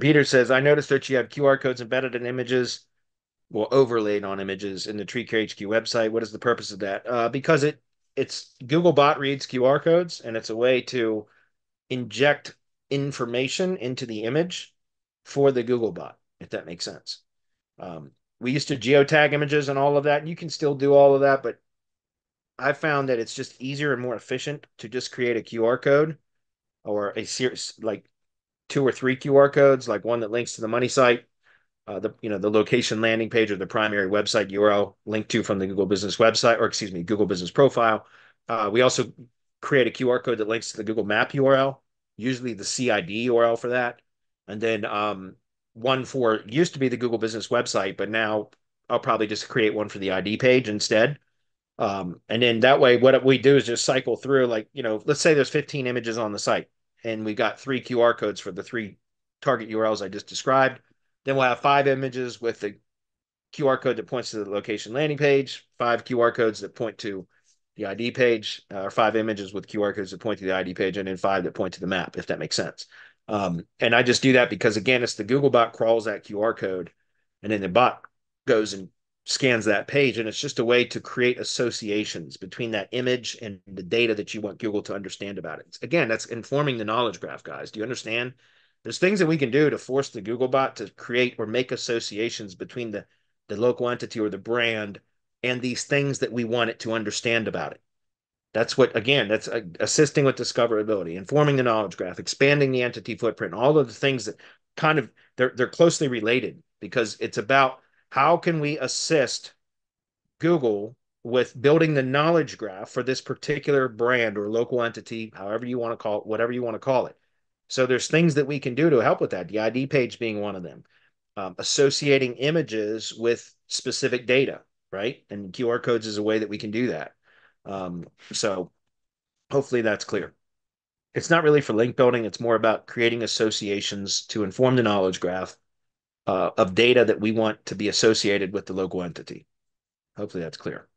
Peter says, I noticed that you have QR codes embedded in images, well, overlaid on images in the TreeCare HQ website. What is the purpose of that? Because it's Googlebot reads QR codes, and it's a way to inject information into the image for the Googlebot, if that makes sense. We used to geotag images and all of that, and you can still do all of that, but I found that it's just easier and more efficient to just create a QR code or a series like two or three QR codes, like one that links to the money site, the location landing page or the primary website URL linked to from the Google Business website, or excuse me, Google Business profile. We also create a QR code that links to the Google Map URL, usually the CID URL for that, and then one for used to be the Google Business website, but now I'll probably just create one for the ID page instead. And then that way, what we do is just cycle through, like, let's say there's 15 images on the site, and we got three QR codes for the three target URLs I just described. Then we'll have five images with the QR code that points to the location landing page, five QR codes that point to the ID page, or five images with QR codes that point to the ID page, and then five that point to the map, if that makes sense. And I just do that because, again, it's the Googlebot crawls that QR code, and then the bot goes and scans that page. And it's just a way to create associations between that image and the data that you want Google to understand about it. Again, that's informing the knowledge graph, guys. Do you understand? There's things that we can do to force the Googlebot to create or make associations between the local entity or the brand and these things that we want it to understand about it. That's what, again, that's assisting with discoverability, informing the knowledge graph, expanding the entity footprint, all of the things that kind of they're closely related because it's about how can we assist Google with building the knowledge graph for this particular brand or local entity, however you want to call it, whatever you want to call it. So there's things that we can do to help with that. The ID page being one of them, associating images with specific data, right? And QR codes is a way that we can do that. So hopefully that's clear. It's not really for link building. It's more about creating associations to inform the knowledge graph of data that we want to be associated with the local entity. Hopefully that's clear.